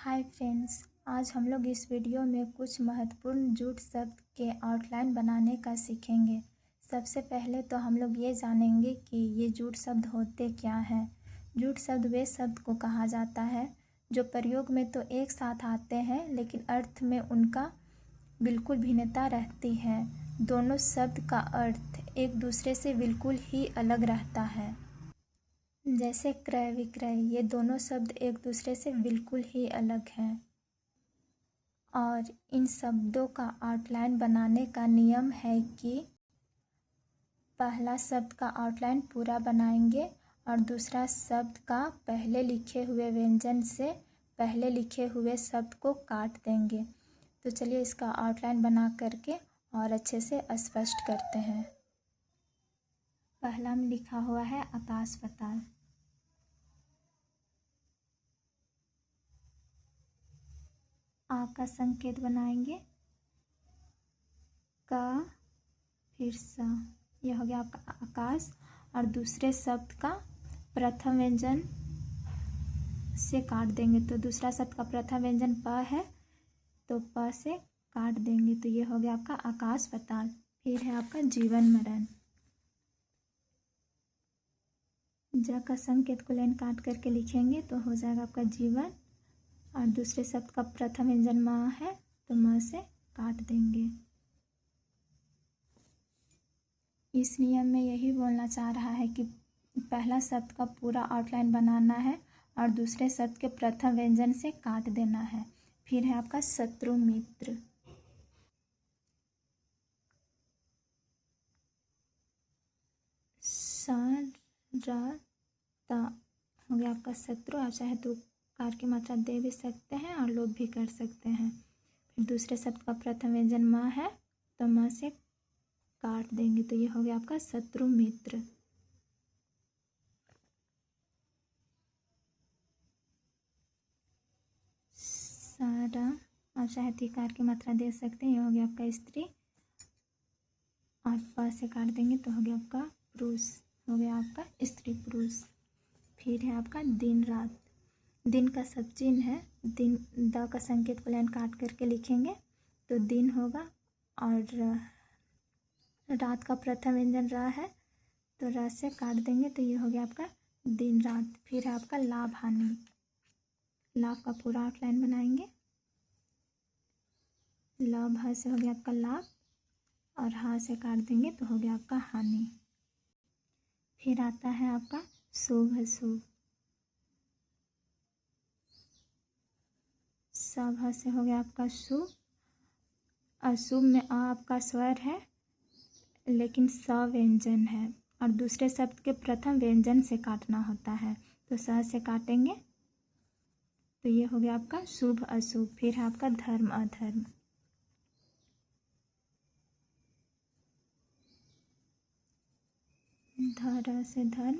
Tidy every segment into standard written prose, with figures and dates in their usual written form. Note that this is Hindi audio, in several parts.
हाय फ्रेंड्स, आज हम लोग इस वीडियो में कुछ महत्वपूर्ण जूट शब्द के आउटलाइन बनाने का सीखेंगे। सबसे पहले तो हम लोग ये जानेंगे कि ये जूट शब्द होते क्या हैं। जूट शब्द वे शब्द को कहा जाता है जो प्रयोग में तो एक साथ आते हैं लेकिन अर्थ में उनका बिल्कुल भिन्नता रहती है। दोनों शब्द का अर्थ एक दूसरे से बिल्कुल ही अलग रहता है। जैसे क्रय विक्रय, ये दोनों शब्द एक दूसरे से बिल्कुल ही अलग हैं। और इन शब्दों का आउटलाइन बनाने का नियम है कि पहला शब्द का आउटलाइन पूरा बनाएंगे और दूसरा शब्द का पहले लिखे हुए व्यंजन से पहले लिखे हुए शब्द को काट देंगे। तो चलिए इसका आउटलाइन बना करके और अच्छे से स्पष्ट करते हैं। पहला में लिखा हुआ है आकाश पाताल। आ का संकेत बनाएंगे, का फिर सा, यह हो गया आपका आकाश। और दूसरे शब्द का प्रथम व्यंजन से काट देंगे। तो दूसरा शब्द का प्रथम व्यंजन प है तो प से काट देंगे। तो ये हो गया आपका आकाश पाताल। फिर है आपका जीवन मरण। ज का संकेत को लाइन काट करके लिखेंगे तो हो जाएगा आपका जीवन। और दूसरे शब्द का प्रथम व्यंजन माँ है तो माँ से काट देंगे। इस नियम में यही बोलना चाह रहा है कि पहला शब्द का पूरा आउटलाइन बनाना है और दूसरे शब्द के प्रथम व्यंजन से काट देना है। फिर है आपका शत्रु मित्र। सा रा ता हो गया आपका शत्रु। आप चाहे तो कार की मात्रा दे भी सकते हैं और लोप भी कर सकते हैं। फिर दूसरे शब्द का प्रथम व्यंजन माँ है तो माँ से काट देंगे। तो ये हो गया आपका शत्रु मित्र। सारा और चाहे तो कार की मात्रा दे सकते हैं। ये हो गया आपका स्त्री और प से काट देंगे तो हो गया आपका पुरुष। हो गया आपका स्त्री पुरुष। फिर है आपका दिन रात। दिन का सब चिन्ह है। दिन द का संकेत को लाइन काट करके लिखेंगे तो दिन होगा। और रात का प्रथम व्यंजन रा है तो रा से काट देंगे तो ये हो गया आपका दिन रात। फिर है आपका लाभ हानि। लाभ का पूरा आउटलाइन बनाएंगे। लाभ हा से हो गया आपका लाभ और हा से काट देंगे तो हो गया आपका हानि। फिर आता है आपका शुभ अशुभ। सभ से हो गया आपका शुभ। अशुभ में आ आपका स्वर है लेकिन स व्यंजन है और दूसरे शब्द के प्रथम व्यंजन से काटना होता है। तो स से काटेंगे तो ये हो गया आपका शुभ अशुभ। फिर है आपका धर्म अधर्म। धर से धर्म।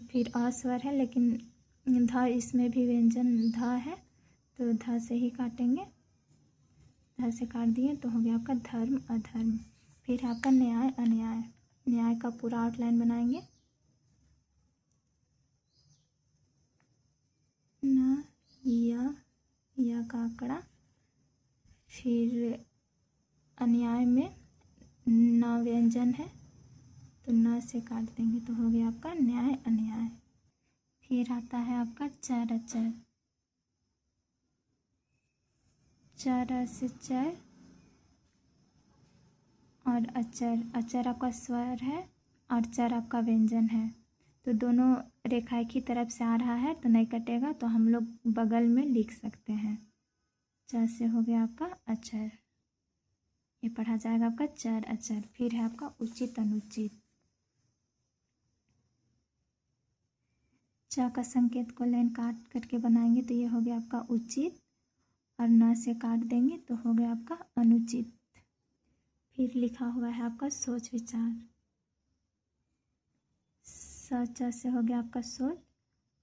फिर अस्वर है लेकिन ध इसमें भी व्यंजन ध है तो ध से ही काटेंगे। ध से काट दिए तो हो गया आपका धर्म अधर्म। फिर है आपका न्याय अन्याय। न्याय का पूरा आउटलाइन बनाएंगे। न या का आंकड़ा। फिर अन्याय में न व्यंजन है तो न से काट देंगे तो हो गया आपका न्याय अन्याय। फिर आता है आपका चर अचर। चर से चर और अचर। अचर आपका स्वर है और चर आपका व्यंजन है। तो दोनों रेखा एक ही तरफ से आ रहा है तो नहीं कटेगा तो हम लोग बगल में लिख सकते हैं। च से हो गया आपका अचर। ये पढ़ा जाएगा आपका चर अचर। फिर है आपका उचित अनुचित। च का संकेत को लाइन काट करके बनाएंगे तो ये हो गया आपका उचित और न से काट देंगे तो हो गया आपका अनुचित। फिर लिखा हुआ है आपका सोच विचार। च से हो गया आपका सोच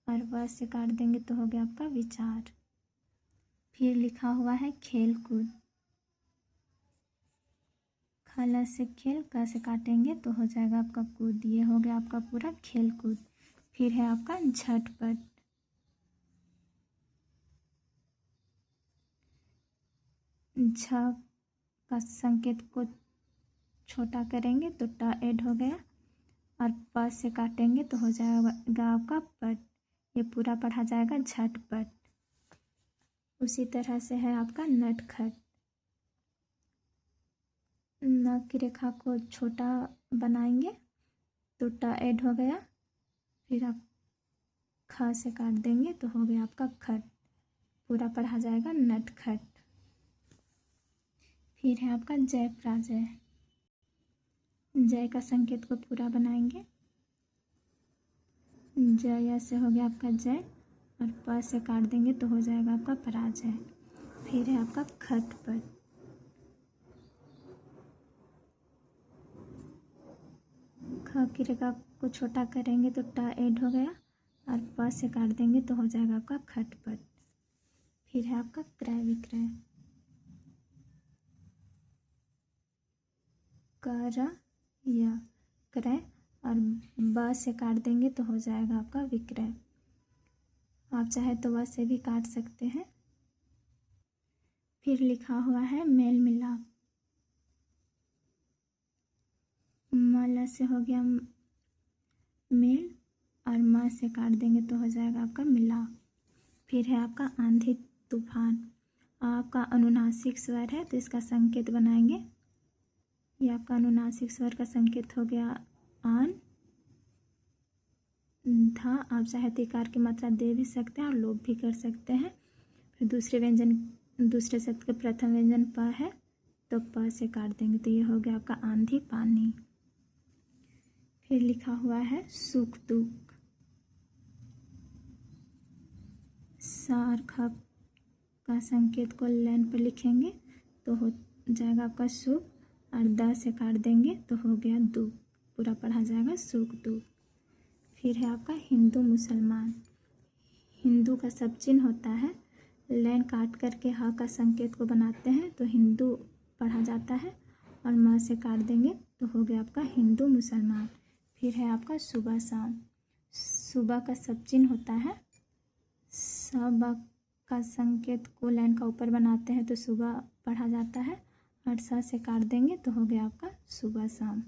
और व से काट देंगे तो हो गया आपका विचार। फिर लिखा हुआ है खेल कूद। खला से खेल, का से काटेंगे तो हो जाएगा आपका कूद। ये हो गया आपका पूरा खेल कूद। फिर है आपका झटपट। झ का संकेत को छोटा करेंगे तो ट ऐड हो गया, और प से काटेंगे तो हो जाएगा आपका पट। ये पूरा पढ़ा जाएगा झटपट। उसी तरह से है आपका नटखट। न की रेखा को छोटा बनाएंगे तो ट ऐड हो गया, फिर आप ख से काट देंगे तो हो गया आपका खट। पूरा पढ़ा जाएगा नटखट। फिर है आपका जय पराजय। जय का संकेत को पूरा बनाएंगे। जय से हो गया आपका जय, और प से काट देंगे तो हो जाएगा आपका पराजय। फिर है आपका खटपट। ख की रेखा को छोटा करेंगे तो ट ऐड हो गया, और प से काट देंगे तो हो जाएगा आपका खटपट। फिर है आपका क्रय विक्रय। कर या क्रय, और ब से काट देंगे तो हो जाएगा आपका विक्रय। आप चाहे तो व से भी काट सकते हैं। फिर लिखा हुआ है मेल मिलाप। मल से हो गया मेल, और म से काट देंगे तो हो जाएगा आपका मिलाप। फिर है आपका आंधी तूफान। आपका अनुनासिक स्वर है तो इसका संकेत बनाएंगे। ये आपका अनुनासिक स्वर का संकेत हो गया आन था। आप चाहे तो इकार की मात्रा दे भी सकते हैं और लोप भी कर सकते हैं। फिर दूसरे शब्द का प्रथम व्यंजन प है तो प से काट देंगे तो ये हो गया आपका आंधी पानी। फिर लिखा हुआ है सुख दुख। सा और ख का संकेत को लाइन पर लिखेंगे तो हो जाएगा आपका सुख, और द से काट देंगे तो हो गया दुख। पूरा पढ़ा जाएगा सुख दुख। फिर है आपका हिंदू मुसलमान। हिंदू का सब चिन्ह होता है, लाइन काट करके ह का संकेत को बनाते हैं तो हिंदू पढ़ा जाता है, और म से काट देंगे तो हो गया आपका हिंदू मुसलमान। फिर है आपका सुबह शाम। सुबह का सब चिन्ह होता है, सब का संकेत को लाइन का ऊपर बनाते हैं तो सुबह पढ़ा जाता है, और स से काट देंगे तो हो गया आपका सुबह शाम।